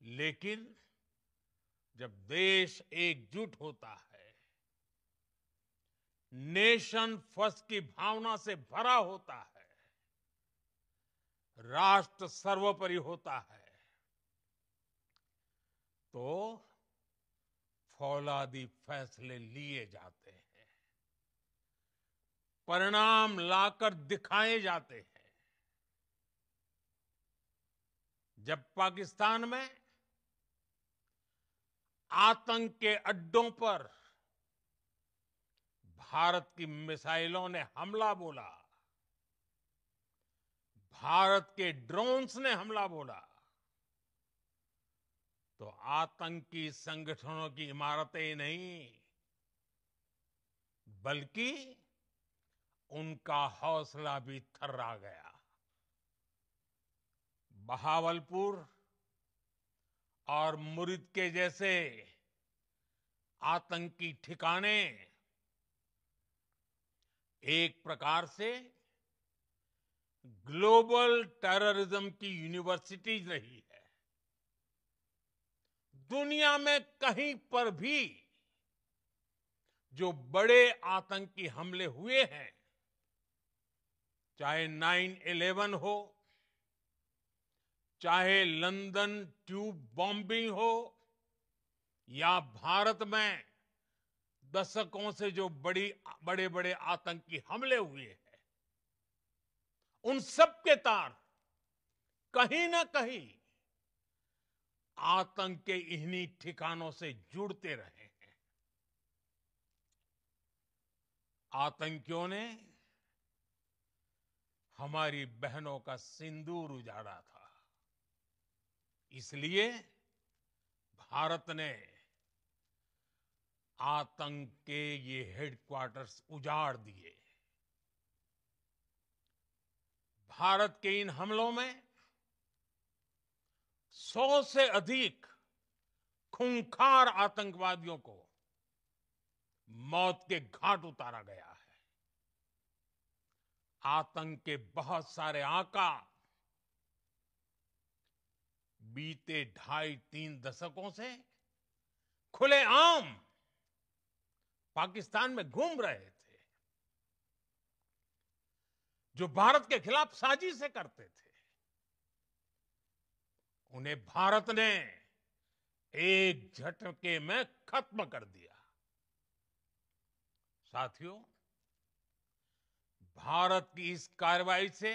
लेकिन जब देश एकजुट होता है, नेशन फर्स्ट की भावना से भरा होता है, राष्ट्र सर्वोपरि होता है, तो फौलादी फैसले लिए जाते हैं, परिणाम लाकर दिखाए जाते हैं। जब पाकिस्तान में आतंक के अड्डों पर भारत की मिसाइलों ने हमला बोला, भारत के ड्रोन्स ने हमला बोला, तो आतंकी संगठनों की इमारतें नहीं, बल्कि उनका हौसला भी थर्रा गया। बहावलपुर और मुरिद के जैसे आतंकी ठिकाने एक प्रकार से ग्लोबल टेररिज्म की यूनिवर्सिटीज रही है। दुनिया में कहीं पर भी जो बड़े आतंकी हमले हुए हैं, चाहे 9/11 हो, चाहे लंदन ट्यूब बॉम्बिंग हो, या भारत में दशकों से जो बड़े बड़े आतंकी हमले हुए हैं, उन सब के तार कहीं ना कहीं आतंक के इन्हीं ठिकानों से जुड़ते रहे हैं। आतंकियों ने हमारी बहनों का सिंदूर उजाड़ा था, इसलिए भारत ने आतंक के ये हेडक्वार्टर्स उजाड़ दिए। भारत के इन हमलों में 100 से अधिक खूंखार आतंकवादियों को मौत के घाट उतारा गया है। आतंक के बहुत सारे आका बीते 2.5-3 दशकों से खुलेआम पाकिस्तान में घूम रहे थे, जो भारत के खिलाफ साजिशें करते थे। उन्हें भारत ने एक झटके में खत्म कर दिया। साथियों, भारत की इस कार्रवाई से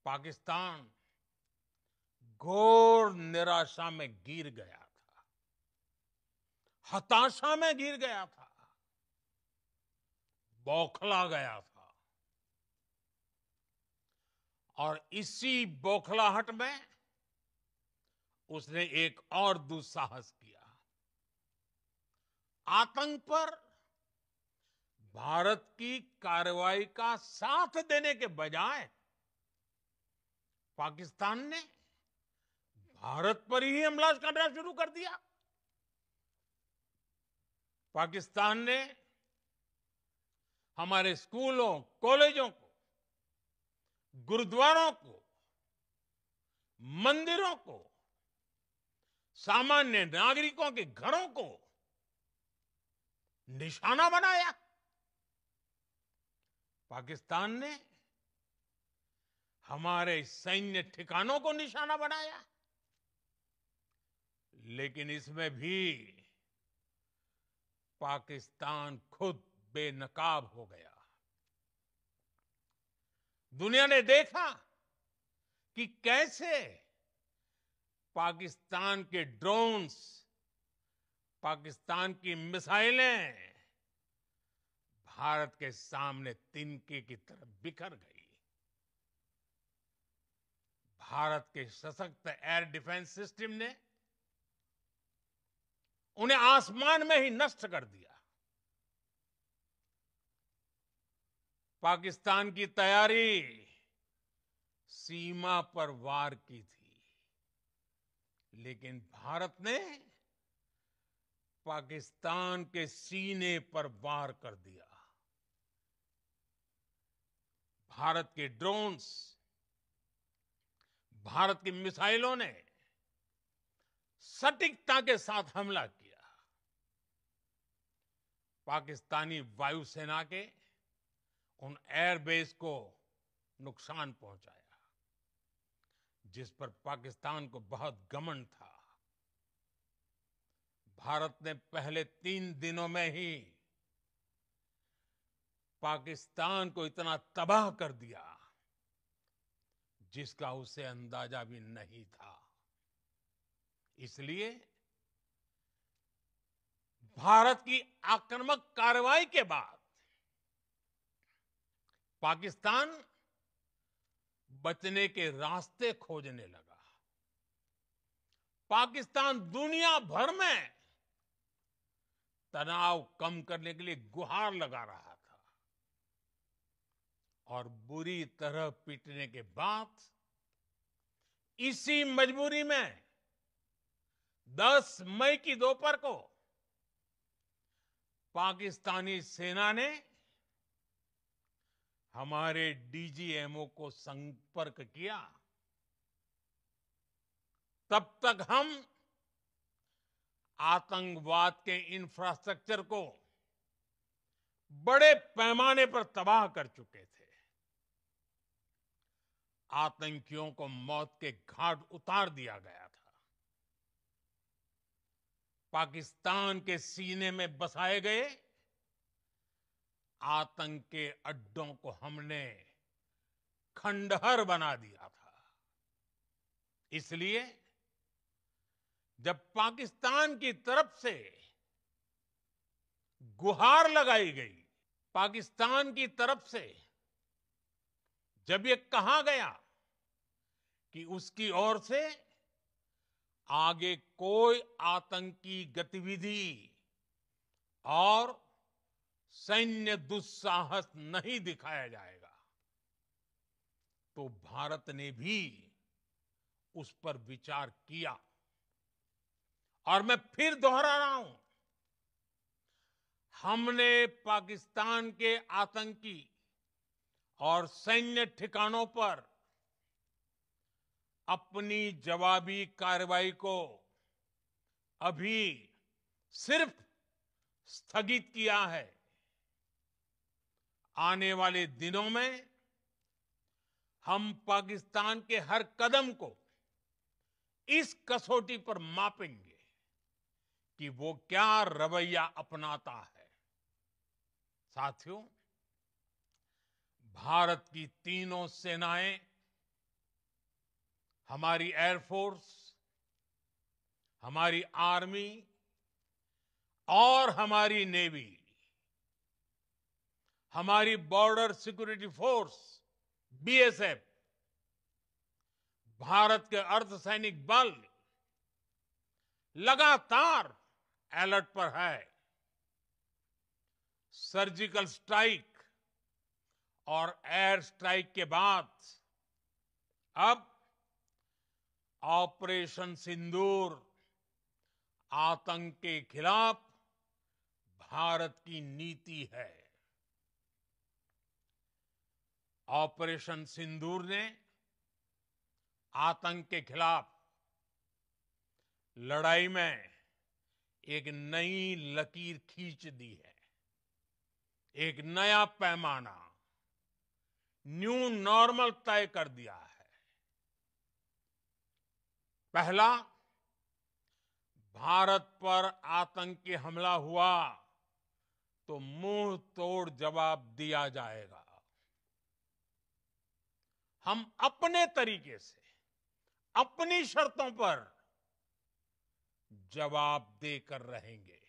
पाकिस्तान घोर निराशा में गिर गया था, हताशा में गिर गया था, बौखला गया था। और इसी बौखलाहट में उसने एक और दुस्साहस किया। आतंक पर भारत की कार्रवाई का साथ देने के बजाय पाकिस्तान ने भारत पर ही हमला करना शुरू कर दिया। पाकिस्तान ने हमारे स्कूलों, कॉलेजों को, गुरुद्वारों को, मंदिरों को, सामान्य नागरिकों के घरों को निशाना बनाया। पाकिस्तान ने हमारे सैन्य ठिकानों को निशाना बनाया। लेकिन इसमें भी पाकिस्तान खुद बेनकाब हो गया। दुनिया ने देखा कि कैसे पाकिस्तान के ड्रोन्स, पाकिस्तान की मिसाइलें भारत के सामने तिनके की तरह बिखर गई। भारत के सशक्त एयर डिफेंस सिस्टम ने उन्हें आसमान में ही नष्ट कर दिया। पाकिस्तान की तैयारी सीमा पर वार की थी, लेकिन भारत ने पाकिस्तान के सीने पर वार कर दिया। भारत के ड्रोन्स, भारत की मिसाइलों ने सटीकता के साथ हमला किया। पाकिस्तानी वायुसेना के उन एयरबेस को नुकसान पहुंचाया, जिस पर पाकिस्तान को बहुत घमंड था। भारत ने पहले 3 दिनों में ही पाकिस्तान को इतना तबाह कर दिया जिसका उसे अंदाजा भी नहीं था। इसलिए भारत की आक्रामक कार्रवाई के बाद पाकिस्तान बचने के रास्ते खोजने लगा। पाकिस्तान दुनिया भर में तनाव कम करने के लिए गुहार लगा रहा था और बुरी तरह पीटने के बाद इसी मजबूरी में 10 मई की दोपहर को पाकिस्तानी सेना ने हमारे डीजीएमओ को संपर्क किया। तब तक हम आतंकवाद के इंफ्रास्ट्रक्चर को बड़े पैमाने पर तबाह कर चुके थे। आतंकियों को मौत के घाट उतार दिया गया था। पाकिस्तान के सीने में बसाए गए आतंक के अड्डों को हमने खंडहर बना दिया था। इसलिए जब पाकिस्तान की तरफ से गुहार लगाई गई, पाकिस्तान की तरफ से जब ये कहा गया कि उसकी ओर से आगे कोई आतंकी गतिविधि और सैन्य दुस्साहस नहीं दिखाया जाएगा, तो भारत ने भी उस पर विचार किया। और मैं फिर दोहरा रहा हूं, हमने पाकिस्तान के आतंकी और सैन्य ठिकानों पर अपनी जवाबी कार्रवाई को अभी सिर्फ स्थगित किया है। आने वाले दिनों में हम पाकिस्तान के हर कदम को इस कसौटी पर मापेंगे कि वो क्या रवैया अपनाता है। साथियों, भारत की तीनों सेनाएं, हमारी एयरफोर्स, हमारी आर्मी और हमारी नेवी, हमारी border security force BSF, Bharat के अर्धसैनिक बल लगातार अलर्ट पर है। सर्जिकल स्ट्राइक और एयर स्ट्राइक के बाद अब ऑपरेशन सिंदूर आतंक के खिलाफ भारत की नीति है। ऑपरेशन सिंदूर ने आतंक के खिलाफ लड़ाई में एक नई लकीर खींच दी है। एक नया पैमाना, न्यू नॉर्मल तय कर दिया है। पहला, भारत पर आतंकी हमला हुआ तो मुंह तोड़ जवाब दिया जाएगा। हम अपने तरीके से, अपनी शर्तों पर जवाब देकर रहेंगे।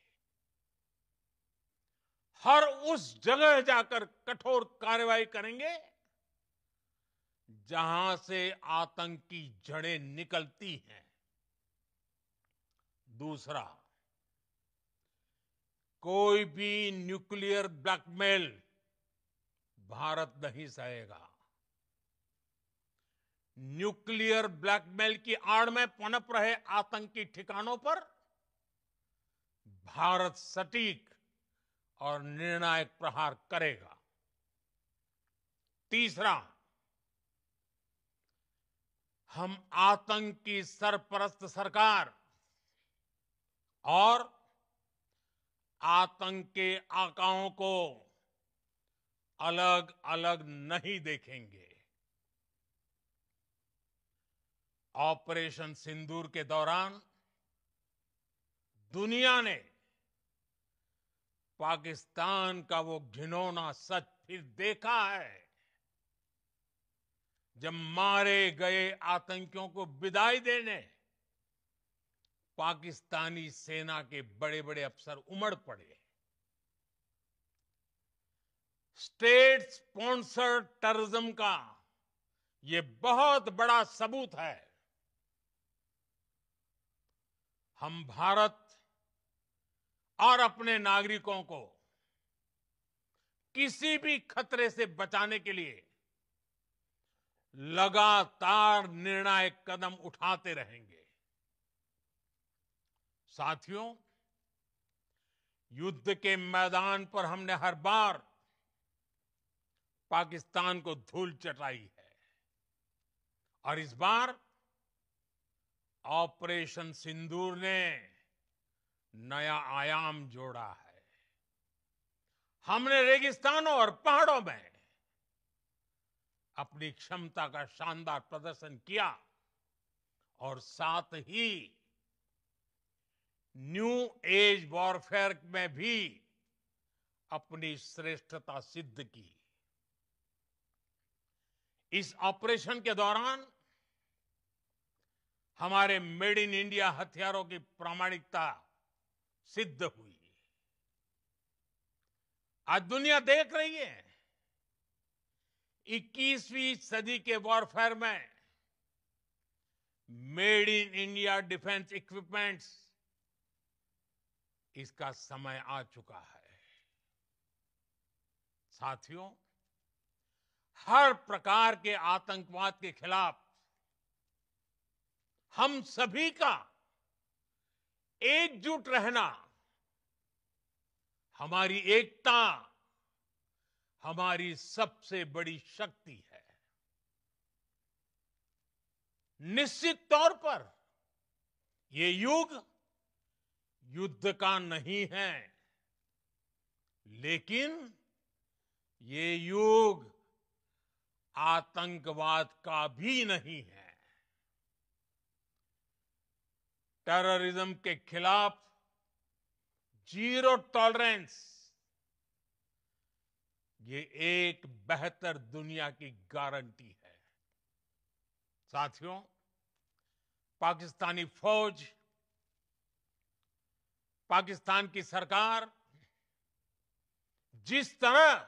हर उस जगह जाकर कठोर कार्रवाई करेंगे जहां से आतंक की जड़ें निकलती हैं। दूसरा, कोई भी न्यूक्लियर ब्लैकमेल भारत नहीं सहेगा। न्यूक्लियर ब्लैकमेल की आड़ में पनप रहे आतंकी ठिकानों पर भारत सटीक और निर्णायक प्रहार करेगा। तीसरा, हम आतंक की सरपरस्त सरकार और आतंक के आकाओं को अलग अलग नहीं देखेंगे। ऑपरेशन सिंदूर के दौरान दुनिया ने पाकिस्तान का वो घिनौना सच फिर देखा है, जब मारे गए आतंकियों को विदाई देने पाकिस्तानी सेना के बड़े बड़े अफसर उमड़ पड़े। स्टेट स्पॉन्सर्ड टेररिज्म का ये बहुत बड़ा सबूत है। हम भारत और अपने नागरिकों को किसी भी खतरे से बचाने के लिए लगातार निर्णायक कदम उठाते रहेंगे। साथियों, युद्ध के मैदान पर हमने हर बार पाकिस्तान को धूल चटाई है और इस बार ऑपरेशन सिंदूर ने नया आयाम जोड़ा है। हमने रेगिस्तानों और पहाड़ों में अपनी क्षमता का शानदार प्रदर्शन किया और साथ ही न्यू एज वॉरफेयर में भी अपनी श्रेष्ठता सिद्ध की। इस ऑपरेशन के दौरान हमारे मेड इन इंडिया हथियारों की प्रामाणिकता सिद्ध हुई। आज दुनिया देख रही है 21वीं सदी के वॉरफेयर में made in India defence equipments, इसका समय आ चुका है। साथियों, हर प्रकार के आतंकवाद के खिलाफ हम सभी का एकजुट रहना, हमारी एकता हमारी सबसे बड़ी शक्ति है। निश्चित तौर पर ये युग युद्ध का नहीं है, लेकिन ये युग आतंकवाद का भी नहीं है। टेररिज्म के खिलाफ जीरो टॉलरेंस, ये एक बेहतर दुनिया की गारंटी है। साथियों, पाकिस्तानी फौज, पाकिस्तान की सरकार जिस तरह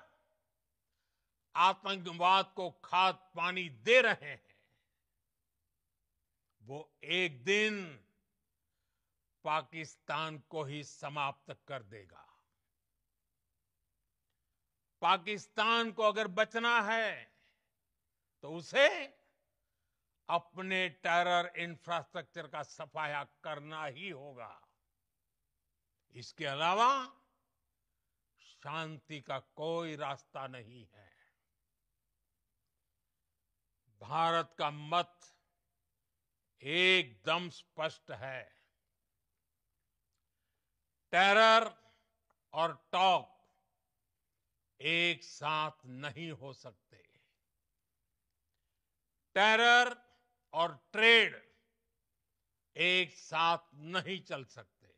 आतंकवाद को खाद पानी दे रहे हैं, वो एक दिन पाकिस्तान को ही समाप्त कर देगा। पाकिस्तान को अगर बचना है तो उसे अपने टेरर इंफ्रास्ट्रक्चर का सफाया करना ही होगा। इसके अलावा शांति का कोई रास्ता नहीं है। भारत का मत एकदम स्पष्ट है। टेरर और टॉक एक साथ नहीं हो सकते। टेरर और ट्रेड एक साथ नहीं चल सकते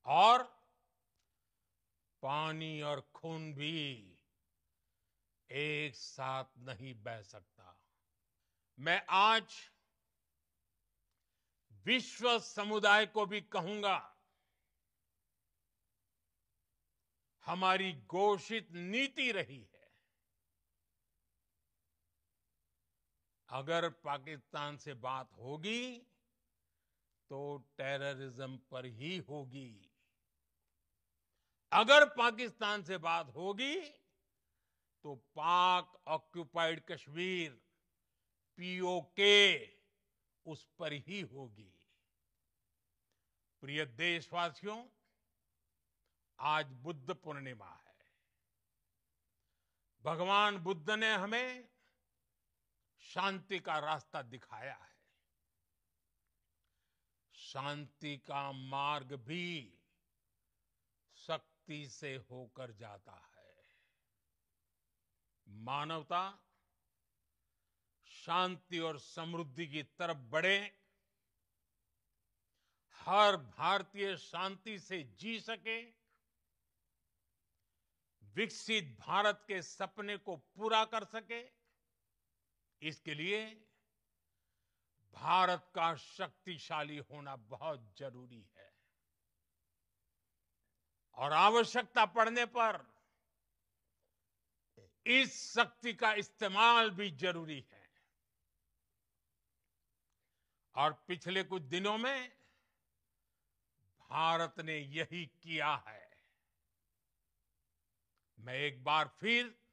और पानी और खून भी एक साथ नहीं बह सकता। मैं आज विश्व समुदाय को भी कहूंगा, हमारी घोषित नीति रही है, अगर पाकिस्तान से बात होगी तो टेररिज्म पर ही होगी। अगर पाकिस्तान से बात होगी तो पाक ऑक्युपाइड कश्मीर पीओके उस पर ही होगी। प्रिय देशवासियों, आज बुद्ध पूर्णिमा है। भगवान बुद्ध ने हमें शांति का रास्ता दिखाया है। शांति का मार्ग भी शक्ति से होकर जाता है। मानवता शांति और समृद्धि की तरफ बढ़े, हर भारतीय शांति से जी सके, विकसित भारत के सपने को पूरा कर सके, इसके लिए भारत का शक्तिशाली होना बहुत जरूरी है। और आवश्यकता पड़ने पर इस शक्ति का इस्तेमाल भी जरूरी है। और पिछले कुछ दिनों में भारत ने यही किया है। मैं एक बार फिर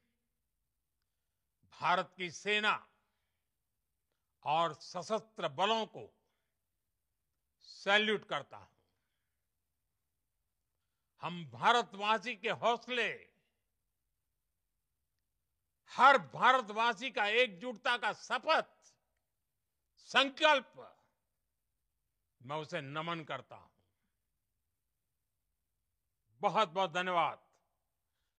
भारत की सेना और सशस्त्र बलों को सैल्यूट करता हूं। हम भारतवासी के हौसले, हर भारतवासी का एकजुटता का शपथ, संकल्प, मैं उसे नमन करता हूं। बहुत बहुत धन्यवाद।